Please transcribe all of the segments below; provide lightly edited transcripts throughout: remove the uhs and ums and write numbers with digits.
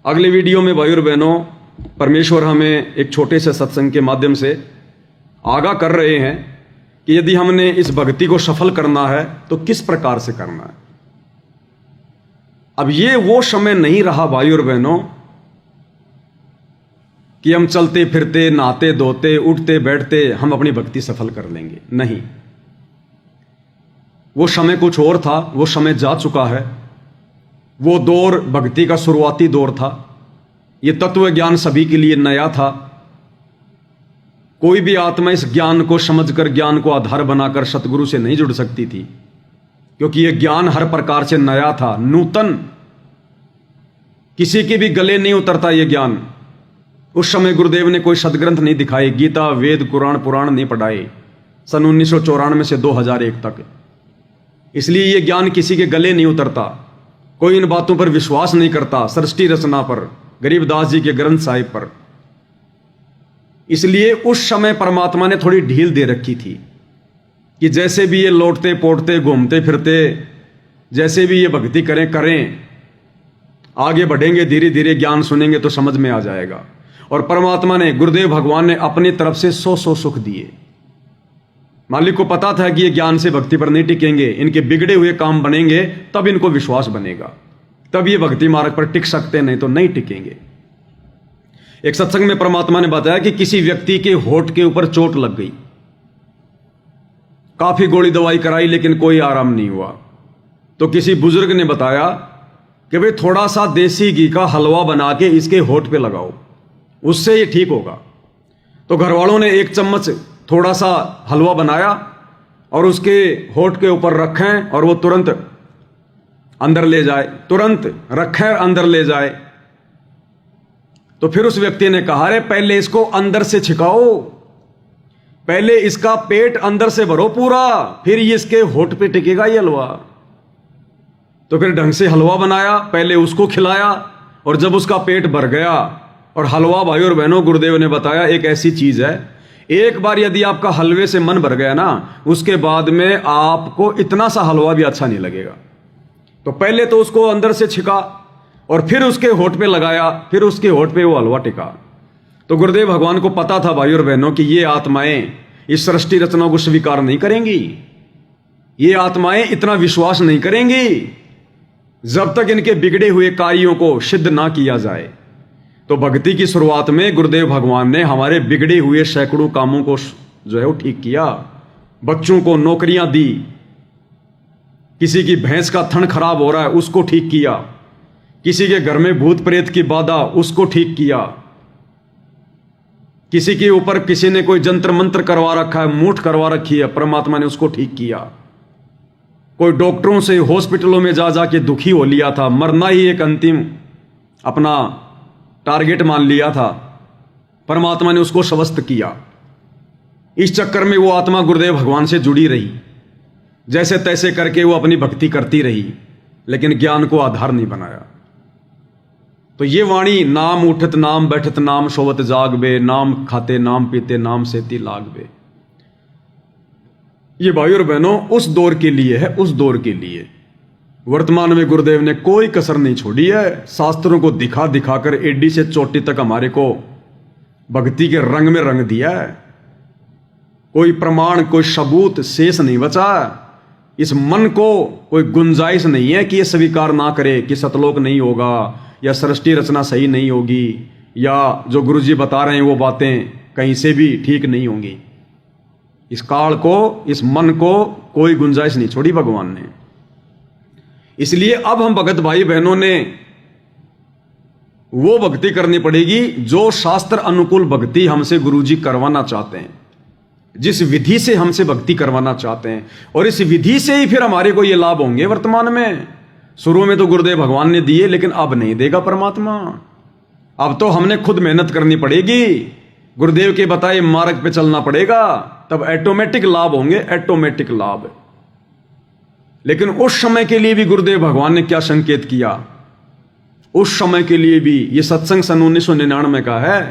अगले वीडियो में भाई और बहनों, परमेश्वर हमें एक छोटे से सत्संग के माध्यम से आगाह कर रहे हैं कि यदि हमने इस भक्ति को सफल करना है तो किस प्रकार से करना है। अब ये वो समय नहीं रहा भाई और बहनों कि हम चलते फिरते, नहाते धोते, उठते बैठते हम अपनी भक्ति सफल कर लेंगे। नहीं, वो समय कुछ और था, वो समय जा चुका है। वो दौर भक्ति का शुरुआती दौर था। ये तत्व ज्ञान सभी के लिए नया था। कोई भी आत्मा इस ज्ञान को समझकर, ज्ञान को आधार बनाकर सतगुरु से नहीं जुड़ सकती थी, क्योंकि यह ज्ञान हर प्रकार से नया था, नूतन। किसी के भी गले नहीं उतरता यह ज्ञान। उस समय गुरुदेव ने कोई सदग्रंथ नहीं दिखाए, गीता, वेद, कुरान, पुराण नहीं पढ़ाए सन 1994 से 2001 तक। इसलिए यह ज्ञान किसी के गले नहीं उतरता। कोई इन बातों पर विश्वास नहीं करता, सृष्टि रचना पर, गरीबदास जी के ग्रंथ साहिब पर। इसलिए उस समय परमात्मा ने थोड़ी ढील दे रखी थी कि जैसे भी ये लौटते पोटते, घूमते फिरते, जैसे भी ये भक्ति करें, आगे बढ़ेंगे, धीरे धीरे ज्ञान सुनेंगे तो समझ में आ जाएगा। और परमात्मा ने, गुरुदेव भगवान ने अपनी तरफ से 100 सुख दिए। मालिक को पता था कि ये ज्ञान से भक्ति पर नहीं टिकेंगे, इनके बिगड़े हुए काम बनेंगे, तब इनको विश्वास बनेगा, तब ये भक्ति मार्ग पर टिक सकते, नहीं तो नहीं टिकेंगे। एक सत्संग में परमात्मा ने बताया कि किसी व्यक्ति के होठ के ऊपर चोट लग गई, काफी गोली दवाई कराई लेकिन कोई आराम नहीं हुआ। तो किसी बुजुर्ग ने बताया कि भाई थोड़ा सा देसी घी का हलवा बना के इसके होठ पे लगाओ, उससे ये ठीक होगा। तो घर वालों ने 1 चम्मच थोड़ा सा हलवा बनाया और उसके होठ के ऊपर रखें और वो तुरंत अंदर ले जाए, तुरंत रखें अंदर ले जाए। तो फिर उस व्यक्ति ने कहा, अरे पहले इसको अंदर से छिकाओ, पहले इसका पेट अंदर से भरो पूरा, फिर ये इसके होठ पे टिकेगा ये हलवा। तो फिर ढंग से हलवा बनाया, पहले उसको खिलाया, और जब उसका पेट भर गया, और हलवा भाई और बहनों, गुरुदेव ने बताया एक ऐसी चीज है, एक बार यदि आपका हलवे से मन भर गया ना, उसके बाद में आपको इतना सा हलवा भी अच्छा नहीं लगेगा। तो पहले तो उसको अंदर से छिका और फिर उसके होठ पे लगाया, फिर उसके होठ पे वो हलवा टिका। तो गुरुदेव भगवान को पता था भाई और बहनों कि ये आत्माएं इस सृष्टि रचना को स्वीकार नहीं करेंगी, ये आत्माएं इतना विश्वास नहीं करेंगी जब तक इनके बिगड़े हुए कार्यों को सिद्ध ना किया जाए। तो भक्ति की शुरुआत में गुरुदेव भगवान ने हमारे बिगड़े हुए सैकड़ों कामों को जो है वो ठीक किया। बच्चों को नौकरियां दी, किसी की भैंस का थन खराब हो रहा है उसको ठीक किया, किसी के घर में भूत प्रेत की बाधा उसको ठीक किया, किसी के ऊपर किसी ने कोई जंत्र मंत्र करवा रखा है, मूठ करवा रखी है, परमात्मा ने उसको ठीक किया। कोई डॉक्टरों से हॉस्पिटलों में जा जाके दुखी हो लिया था, मरना ही एक अंतिम अपना टारगेट मान लिया था, परमात्मा ने उसको स्वस्थ किया। इस चक्कर में वो आत्मा गुरुदेव भगवान से जुड़ी रही, जैसे तैसे करके वो अपनी भक्ति करती रही, लेकिन ज्ञान को आधार नहीं बनाया। तो ये वाणी, नाम उठत नाम बैठत नाम सोवत जागबे, नाम खाते नाम पीते नाम सेती लागबे, ये भाई और बहनों उस दौर के लिए है, उस दौर के लिए। वर्तमान में गुरुदेव ने कोई कसर नहीं छोड़ी है। शास्त्रों को दिखा दिखाकर एडी से चोटी तक हमारे को भक्ति के रंग में रंग दिया है। कोई प्रमाण, कोई सबूत शेष नहीं बचा। इस मन को कोई गुंजाइश नहीं है कि ये स्वीकार ना करे कि सतलोक नहीं होगा, या सृष्टि रचना सही नहीं होगी, या जो गुरुजी बता रहे हैं वो बातें कहीं से भी ठीक नहीं होंगी। इस काल को, इस मन को कोई गुंजाइश नहीं छोड़ी भगवान ने। इसलिए अब हम भगत भाई बहनों ने वो भक्ति करनी पड़ेगी जो शास्त्र अनुकूल भक्ति हमसे गुरुजी करवाना चाहते हैं, जिस विधि से हमसे भक्ति करवाना चाहते हैं, और इस विधि से ही फिर हमारे को ये लाभ होंगे। वर्तमान में, शुरू में तो गुरुदेव भगवान ने दिए, लेकिन अब नहीं देगा परमात्मा। अब तो हमने खुद मेहनत करनी पड़ेगी, गुरुदेव के बताए मार्ग पे चलना पड़ेगा, तब ऑटोमेटिक लाभ होंगे, ऑटोमेटिक लाभ। लेकिन उस समय के लिए भी गुरुदेव भगवान ने क्या संकेत किया, उस समय के लिए भी, ये सत्संग सन 1999 का है,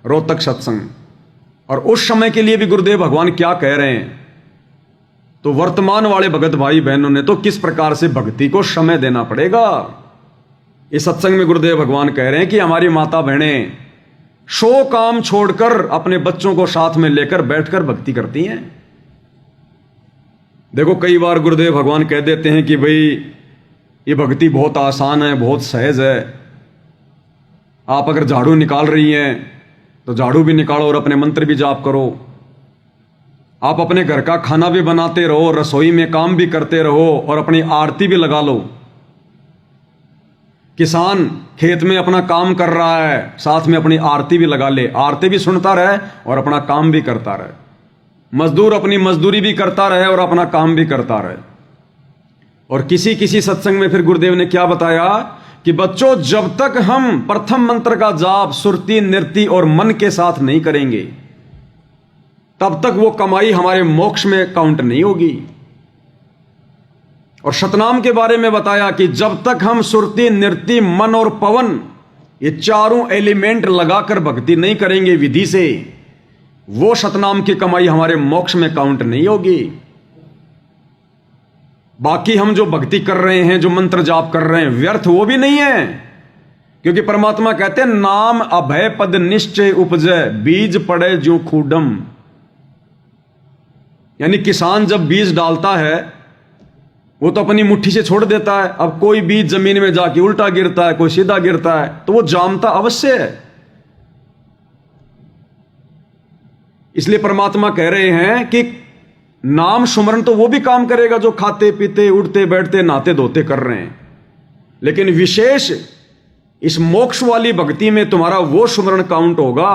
रोहतक सत्संग, और उस समय के लिए भी गुरुदेव भगवान क्या कह रहे हैं। तो वर्तमान वाले भगत भाई बहनों ने तो किस प्रकार से भक्ति को समय देना पड़ेगा, इस सत्संग में गुरुदेव भगवान कह रहे हैं कि हमारी माता बहनें 100 काम छोड़कर अपने बच्चों को साथ में लेकर बैठकर भक्ति करती हैं। देखो कई बार गुरुदेव भगवान कह देते हैं कि भाई ये भक्ति बहुत आसान है, बहुत सहज है। आप अगर झाड़ू निकाल रही हैं तो झाड़ू भी निकालो और अपने मंत्र भी जाप करो। आप अपने घर का खाना भी बनाते रहो, रसोई में काम भी करते रहो और अपनी आरती भी लगा लो। किसान खेत में अपना काम कर रहा है, साथ में अपनी आरती भी लगा ले, आरती भी सुनता रहे और अपना काम भी करता रहे। मजदूर अपनी मजदूरी भी करता रहे और अपना काम भी करता रहे। और किसी किसी सत्संग में फिर गुरुदेव ने क्या बताया कि बच्चों, जब तक हम प्रथम मंत्र का जाप सुरती नृत्य और मन के साथ नहीं करेंगे तब तक वो कमाई हमारे मोक्ष में काउंट नहीं होगी। और शतनाम के बारे में बताया कि जब तक हम सुरती नृत्य मन और पवन ये चारों एलिमेंट लगाकर भक्ति नहीं करेंगे विधि से, वो शतनाम की कमाई हमारे मोक्ष में काउंट नहीं होगी। बाकी हम जो भक्ति कर रहे हैं, जो मंत्र जाप कर रहे हैं, व्यर्थ वो भी नहीं है। क्योंकि परमात्मा कहते हैं नाम अभय पद निश्चय उपजय बीज पड़े जो खूडम। यानी किसान जब बीज डालता है वो तो अपनी मुट्ठी से छोड़ देता है। अब कोई बीज जमीन में जाके उल्टा गिरता है, कोई सीधा गिरता है, तो वो जानता अवश्य है। इसलिए परमात्मा कह रहे हैं कि नाम सुमरण तो वो भी काम करेगा जो खाते पीते उठते बैठते नहाते धोते कर रहे हैं, लेकिन विशेष इस मोक्ष वाली भक्ति में तुम्हारा वो सुमरण काउंट होगा,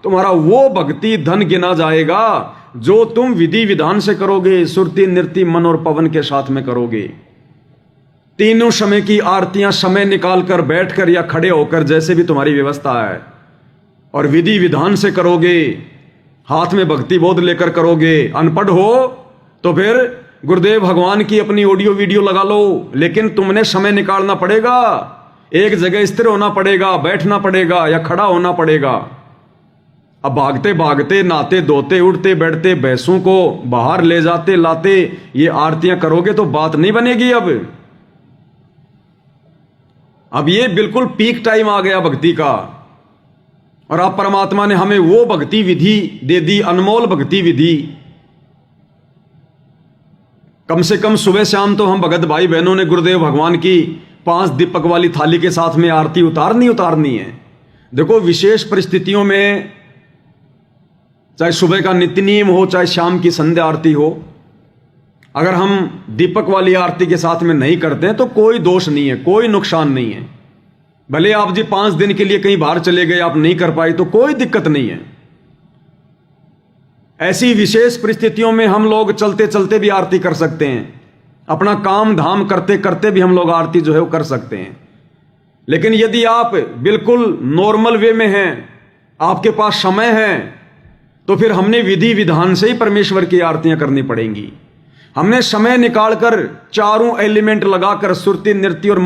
तुम्हारा वो भक्ति धन गिना जाएगा जो तुम विधि विधान से करोगे, सुरती नृत्य मन और पवन के साथ में करोगे। तीनों समय की आरतियां समय निकालकर बैठकर या खड़े होकर, जैसे भी तुम्हारी व्यवस्था है, और विधि विधान से करोगे, हाथ में भक्ति बोध लेकर करोगे। अनपढ़ हो तो फिर गुरुदेव भगवान की अपनी ऑडियो वीडियो लगा लो, लेकिन तुमने समय निकालना पड़ेगा, एक जगह स्थिर होना पड़ेगा, बैठना पड़ेगा या खड़ा होना पड़ेगा। अब भागते भागते नहाते धोते उठते बैठते भैंसों को बाहर ले जाते लाते ये आरतियां करोगे तो बात नहीं बनेगी। अब ये बिल्कुल पीक टाइम आ गया भक्ति का, और अब परमात्मा ने हमें वो भक्ति विधि दे दी, अनमोल भक्ति विधि। कम से कम सुबह शाम तो हम भगत भाई बहनों ने गुरुदेव भगवान की 5 दीपक वाली थाली के साथ में आरती उतारनी है। देखो विशेष परिस्थितियों में, चाहे सुबह का नित्य नियम हो चाहे शाम की संध्या आरती हो, अगर हम दीपक वाली आरती के साथ में नहीं करते हैं तो कोई दोष नहीं है, कोई नुकसान नहीं है। भले आप जी 5 दिन के लिए कहीं बाहर चले गए, आप नहीं कर पाए तो कोई दिक्कत नहीं है। ऐसी विशेष परिस्थितियों में हम लोग चलते चलते भी आरती कर सकते हैं, अपना काम धाम करते करते भी हम लोग आरती जो है वो कर सकते हैं। लेकिन यदि आप बिल्कुल नॉर्मल वे में हैं, आपके पास समय है, तो फिर हमने विधि विधान से ही परमेश्वर की आरतियां करनी पड़ेंगी। हमने समय निकालकर चारों एलिमेंट लगाकर सुरती नृत्य और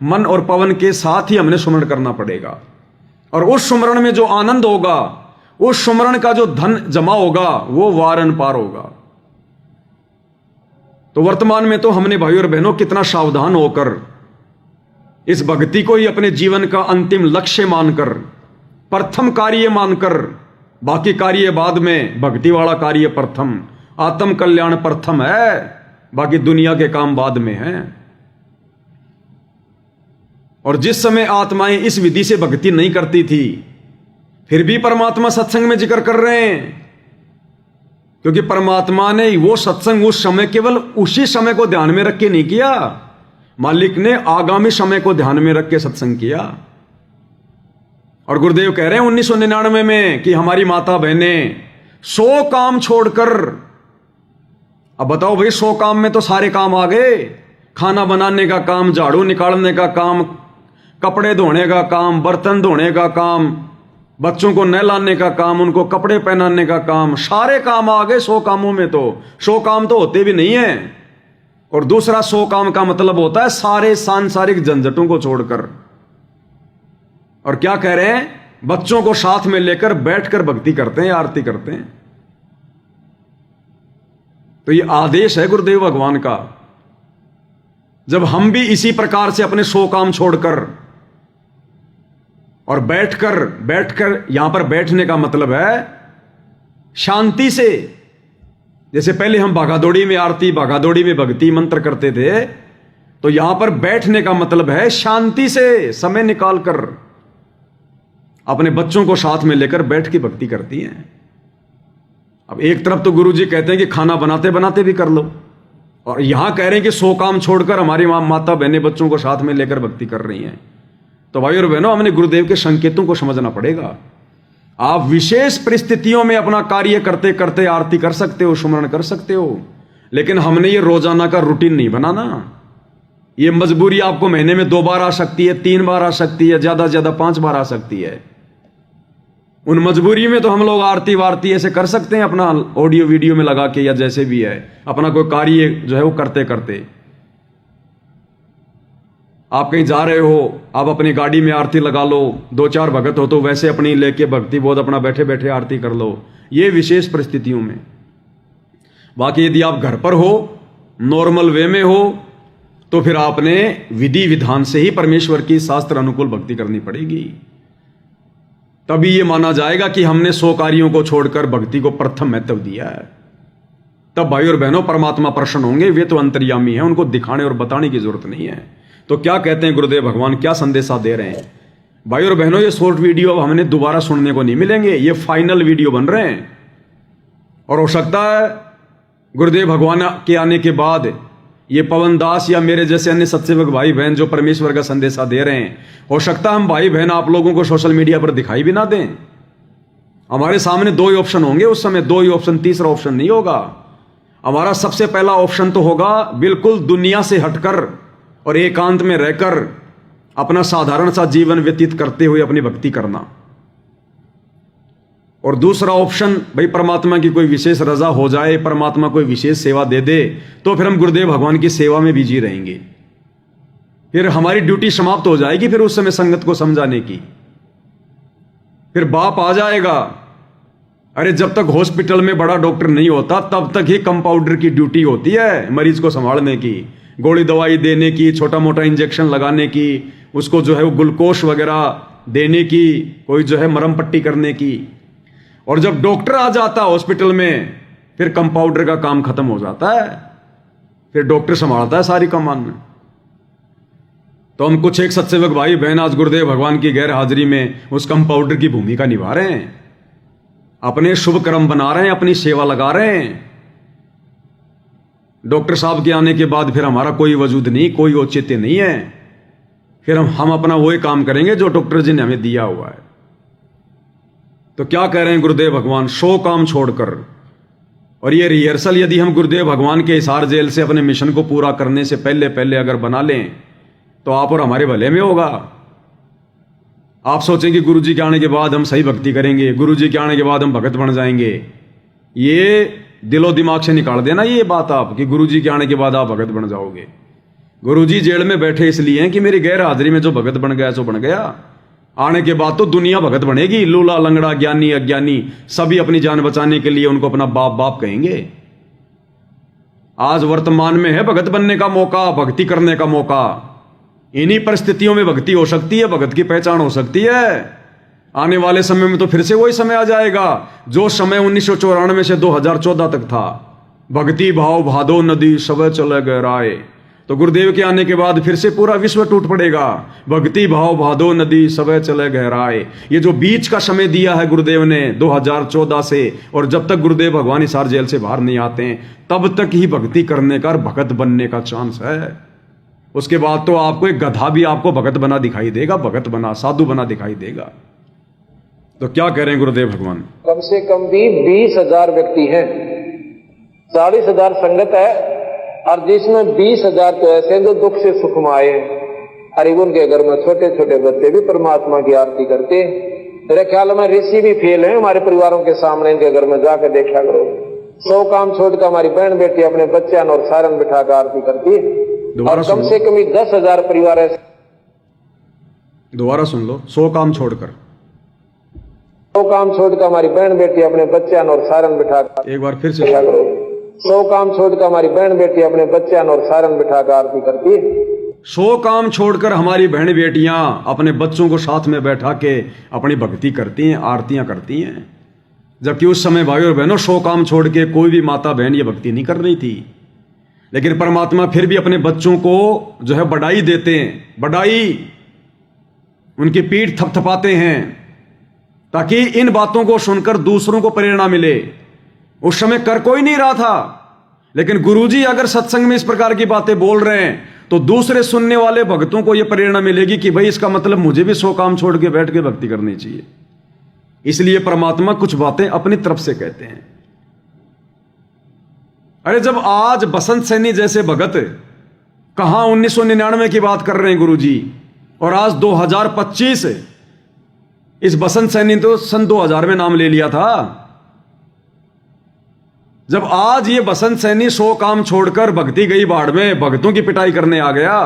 मन और पवन के साथ ही हमने सुमरण करना पड़ेगा। और उस सुमरण में जो आनंद होगा, उस सुमरण का जो धन जमा होगा, वो वारन पार होगा। तो वर्तमान में तो हमने भाई और बहनों कितना सावधान होकर इस भक्ति को ही अपने जीवन का अंतिम लक्ष्य मानकर, प्रथम कार्य मानकर, बाकी कार्य बाद में, भक्ति वाला कार्य प्रथम, आत्म कल्याण प्रथम है, बाकी दुनिया के काम बाद में हैं। और जिस समय आत्माएं इस विधि से भक्ति नहीं करती थी, फिर भी परमात्मा सत्संग में जिक्र कर रहे हैं, क्योंकि परमात्मा ने वो सत्संग उस समय केवल उसी समय को ध्यान में रख के नहीं किया, मालिक ने आगामी समय को ध्यान में रख के सत्संग किया। और गुरुदेव कह रहे हैं 1999 में कि हमारी माता बहनें 100 काम छोड़कर, अब बताओ भाई 100 काम में तो सारे काम आ गए, खाना बनाने का काम, झाड़ू निकालने का काम, कपड़े धोने का काम, बर्तन धोने का काम, बच्चों को नहलाने का काम, उनको कपड़े पहनाने का काम, सारे काम आ गए 100 कामों में। तो 100 काम तो होते भी नहीं है। और दूसरा 100 काम का मतलब होता है सारे सांसारिक झंझटों को छोड़कर। और क्या कह रहे हैं, बच्चों को साथ में लेकर बैठकर भक्ति करते हैं, आरती करते हैं। तो ये आदेश है गुरुदेव भगवान का। जब हम भी इसी प्रकार से अपने 100 काम छोड़कर और बैठकर बैठकर यहां पर बैठने का मतलब है शांति से। जैसे पहले हम भागादौड़ी में आरती, भागादौड़ी में भक्ति मंत्र करते थे, तो यहां पर बैठने का मतलब है शांति से समय निकालकर अपने बच्चों को साथ में लेकर बैठ के भक्ति करती हैं। अब एक तरफ तो गुरुजी कहते हैं कि खाना बनाते बनाते भी कर लो, और यहां कह रहे हैं कि 100 काम छोड़कर हमारी माता बहनें बच्चों को साथ में लेकर भक्ति कर रही हैं। तो भाई और बहनों, हमने गुरुदेव के संकेतों को समझना पड़ेगा। आप विशेष परिस्थितियों में अपना कार्य करते करते आरती कर सकते हो, सुमरण कर सकते हो, लेकिन हमने ये रोजाना का रूटीन नहीं बनाना। ये मजबूरी आपको महीने में 2 बार आ सकती है, 3 बार आ सकती है, ज्यादा से ज्यादा 5 बार आ सकती है। उन मजबूरी में तो हम लोग आरती वारती ऐसे कर सकते हैं अपना ऑडियो वीडियो में लगा के, या जैसे भी है अपना कोई कार्य जो है वो करते करते। आप कहीं जा रहे हो, आप अपनी गाड़ी में आरती लगा लो, 2-4 भगत हो तो वैसे अपनी लेके भक्ति बोध अपना बैठे बैठे आरती कर लो, ये विशेष परिस्थितियों में। बाकी यदि आप घर पर हो, नॉर्मल वे में हो, तो फिर आपने विधि विधान से ही परमेश्वर की शास्त्र अनुकूल भक्ति करनी पड़ेगी। तभी ये माना जाएगा कि हमने 100 कार्यों को छोड़कर भक्ति को प्रथम महत्व दिया है। तब भाई और बहनों परमात्मा प्रसन्न होंगे। वे तो अंतर्यामी हैं, उनको दिखाने और बताने की जरूरत नहीं है। तो क्या कहते हैं गुरुदेव भगवान, क्या संदेशा दे रहे हैं? भाई और बहनों, ये शॉर्ट वीडियो अब हमने दोबारा सुनने को नहीं मिलेंगे, ये फाइनल वीडियो बन रहे हैं। और हो सकता है गुरुदेव भगवान के आने के बाद ये पवन दास या मेरे जैसे अन्य सत्सेवक भाई बहन जो परमेश्वर का संदेशा दे रहे हैं, हो सकता है हम भाई बहन आप लोगों को सोशल मीडिया पर दिखाई भी ना दें। हमारे सामने 2 ही ऑप्शन होंगे उस समय, 2 ही ऑप्शन, तीसरा ऑप्शन नहीं होगा। हमारा सबसे पहला ऑप्शन तो होगा बिल्कुल दुनिया से हटकर और एकांत में रहकर अपना साधारण सा जीवन व्यतीत करते हुए अपनी भक्ति करना। और दूसरा ऑप्शन, भाई परमात्मा की कोई विशेष रजा हो जाए, परमात्मा कोई विशेष सेवा दे दे, तो फिर हम गुरुदेव भगवान की सेवा में बिजी रहेंगे। फिर हमारी ड्यूटी समाप्त हो जाएगी, फिर उस समय संगत को समझाने की। फिर बाप आ जाएगा, अरे जब तक हॉस्पिटल में बड़ा डॉक्टर नहीं होता तब तक ही कंपाउंडर की ड्यूटी होती है मरीज को संभालने की, गोली दवाई देने की, छोटा मोटा इंजेक्शन लगाने की, उसको जो है वो ग्लूकोज वगैरह देने की, कोई जो है मरहम पट्टी करने की। और जब डॉक्टर आ जाता है हॉस्पिटल में, फिर कंपाउंडर का काम खत्म हो जाता है, फिर डॉक्टर संभालता है सारी कमान। तो हम कुछ एक सत्सेवक भाई बहन आज गुरुदेव भगवान की गैर हाजिरी में उस कंपाउंडर की भूमिका निभा रहे हैं, अपने शुभ कर्म बना रहे हैं, अपनी सेवा लगा रहे हैं। डॉक्टर साहब के आने के बाद फिर हमारा कोई वजूद नहीं, कोई औचित्य नहीं है। फिर हम अपना वही काम करेंगे जो डॉक्टर जी ने हमें दिया हुआ है। तो क्या कह रहे हैं गुरुदेव भगवान, 100 काम छोड़कर। और ये रिहर्सल यदि हम गुरुदेव भगवान के हिसार जेल से अपने मिशन को पूरा करने से पहले पहले अगर बना लें तो आप और हमारे भले में होगा। आप सोचेंगे गुरुजी के आने के बाद हम सही भक्ति करेंगे, गुरुजी के आने के बाद हम भगत बन जाएंगे। ये दिलो दिमाग से निकाल देना ये बात आप, कि गुरुजी के आने के बाद आप भगत बन जाओगे। गुरुजी जेल में बैठे इसलिए हैं कि मेरी गैर हाजिरी में जो भगत बन गया सो बन गया, आने के बाद तो दुनिया भगत बनेगी। लूला लंगड़ा ज्ञानी अज्ञानी सभी अपनी जान बचाने के लिए उनको अपना बाप बाप कहेंगे। आज वर्तमान में है भगत बनने का मौका, भक्ति करने का मौका। इन्हीं परिस्थितियों में भक्ति हो सकती है, भगत की पहचान हो सकती है। आने वाले समय में तो फिर से वही समय आ जाएगा जो समय 1994 से 2014 तक था। भक्ति भाव भादो नदी सब चले गहराए। तो गुरुदेव के आने के बाद फिर से पूरा विश्व टूट पड़ेगा। भक्ति भाव भादो नदी सब चले गहराए। ये जो बीच का समय दिया है गुरुदेव ने 2014 से, और जब तक गुरुदेव भगवान हिसार जेल से बाहर नहीं आते हैं तब तक ही भक्ति करने का, भगत बनने का चांस है। उसके बाद तो आपको एक गधा भी आपको भगत बना दिखाई देगा, भगत बना, साधु बना दिखाई देगा। तो क्या कह रहे हैं गुरुदेव भगवान, कम से कम भी 20,000 व्यक्ति हैं, 40,000 संगत है, और जिसमें 20,000 तो ऐसे हैं जो दुख से सुख में आए। हरिगुन के घर में छोटे छोटे बच्चे भी परमात्मा की आरती करते। मेरे ख्याल में ऋषि भी फेल हैं हमारे परिवारों के सामने, इनके घर में जाकर देखा करो। 100 काम छोड़कर हमारी बहन बेटी अपने बच्चे और सारन बिठाकर आरती करती है। और कम से कम 10,000 परिवार ऐसे। दोबारा सुन लो, 100 काम छोड़कर, 100 काम छोड़कर हमारी बहन बेटी अपने बच्चे और सारन बिठाकर, एक बार फिर से करो। 100 काम छोड़कर हमारी बहन बेटी अपने बच्चे और सारन बिठाकर आरती करती है। सो काम छोड़कर हमारी बहन बेटियां अपने बच्चों को साथ में बैठा के अपनी भक्ति करती हैं, आरतियां करती हैं, जबकि उस समय भाई और बहनों सो काम छोड़ के कोई भी माता बहन ये भक्ति नहीं कर रही थी। लेकिन परमात्मा फिर भी अपने बच्चों को जो है बढ़ाई देते हैं, बढ़ाई, उनकी पीठ थपथपाते हैं, ताकि इन बातों को सुनकर दूसरों को प्रेरणा मिले। उस समय कर कोई नहीं रहा था, लेकिन गुरुजी अगर सत्संग में इस प्रकार की बातें बोल रहे हैं तो दूसरे सुनने वाले भक्तों को यह प्रेरणा मिलेगी कि भाई इसका मतलब मुझे भी सो काम छोड़ के बैठ के भक्ति करनी चाहिए। इसलिए परमात्मा कुछ बातें अपनी तरफ से कहते हैं। अरे जब आज बसंत सैनी जैसे भगत कहां 1999 की बात कर रहे हैं गुरुजी, और आज 2025, इस बसंत सैनी तो सन 2000 में नाम ले लिया था। जब आज ये बसंत सैनी सो काम छोड़कर भक्ति गई बाढ़ में भक्तों की पिटाई करने आ गया,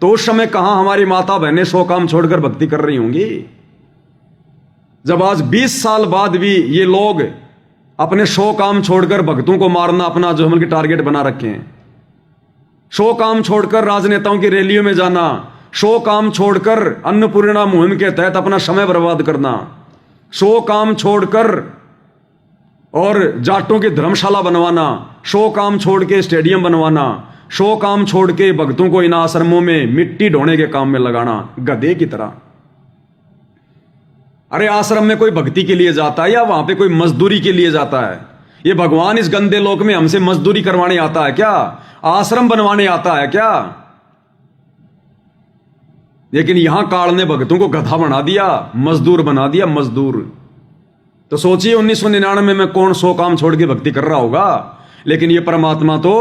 तो उस समय कहां हमारी माता बहनें सो काम छोड़कर भक्ति कर रही होंगी। जब आज 20 साल बाद भी ये लोग अपने सो काम छोड़कर भक्तों को मारना अपना जो हम टारगेट बना रखे हैं, सो काम छोड़कर राजनेताओं की रैलियों में जाना, सो काम छोड़कर अन्नपूर्णा मुहिम के तहत अपना समय बर्बाद करना, सो काम छोड़कर और जाटों की धर्मशाला बनवाना, सो काम छोड़ के स्टेडियम बनवाना, सो काम छोड़ के भक्तों को इन आश्रमों में मिट्टी ढोने के काम में लगाना, गधे की तरह। अरे आश्रम में कोई भक्ति के लिए जाता है या वहां पे कोई मजदूरी के लिए जाता है? ये भगवान इस गंदे लोक में हमसे मजदूरी करवाने आता है क्या? आश्रम बनवाने आता है क्या? लेकिन यहां काल ने भक्तों को गधा बना दिया, मजदूर बना दिया, मजदूर। तो सोचिए 1999 में कौन सो काम छोड़ के भक्ति कर रहा होगा। लेकिन ये परमात्मा तो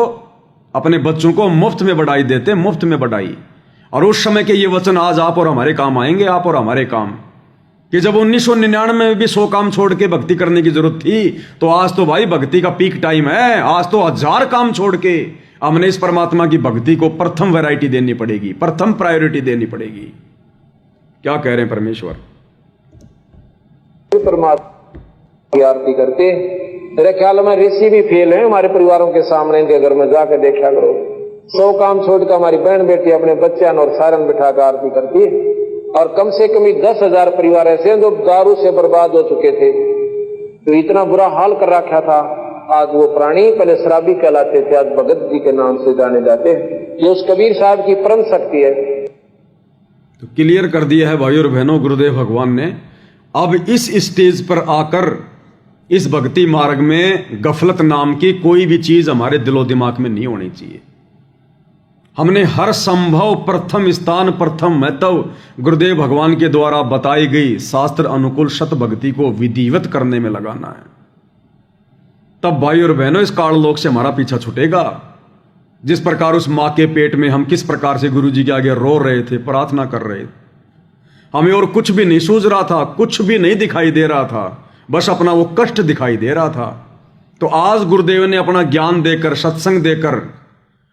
अपने बच्चों को मुफ्त में बढ़ाई देते, मुफ्त में बढ़ाई। और उस समय के ये वचन आज आप और हमारे काम आएंगे, आप और हमारे काम, कि जब 1999 में भी सो काम छोड़ के भक्ति करने की जरूरत थी, तो आज तो भाई भक्ति का पीक टाइम है। आज तो 1000 काम छोड़ के हमने इस परमात्मा की भक्ति को प्रथम वैरायटी देनी पड़ेगी, प्रथम प्रायोरिटी देनी पड़ेगी। क्या कह रहे हैं परमेश्वर? परमात्मा की आरती करते, मेरे ख्याल में ऋषि भी फेल है हमारे परिवारों के सामने, इनके घर में जाकर देखा करो। सो काम छोड़कर हमारी बहन बेटी अपने बच्चों और सारन बिठाकर आरती करती है। और कम से कम 10,000 परिवार ऐसे हैं जो दारू से बर्बाद हो चुके थे, तो इतना बुरा हाल कर रखा था। आज वो प्राणी पहले शराबी कहलाते थे, आज भगत जी के नाम से जाने जाते हैं। ये उस कबीर साहब की परम शक्ति है। तो क्लियर कर दिया है भाई और बहनों गुरुदेव भगवान ने। अब इस स्टेज पर आकर इस भक्ति मार्ग में गफलत नाम की कोई भी चीज हमारे दिलो दिमाग में नहीं होनी चाहिए। हमने हर संभव प्रथम स्थान, प्रथम महत्व गुरुदेव भगवान के द्वारा बताई गई शास्त्र अनुकूल सत भक्ति को विधिवत करने में लगाना है। तब भाई और बहनों इस काल लोक से हमारा पीछा छूटेगा। जिस प्रकार उस मां के पेट में हम किस प्रकार से गुरु जी के आगे रो रहे थे, प्रार्थना कर रहे थे, हमें और कुछ भी नहीं सूझ रहा था, कुछ भी नहीं दिखाई दे रहा था, बस अपना वो कष्ट दिखाई दे रहा था। तो आज गुरुदेव ने अपना ज्ञान देकर, सत्संग देकर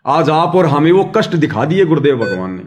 आज आप और हमें वो कष्ट दिखा दिए गुरुदेव भगवान ने।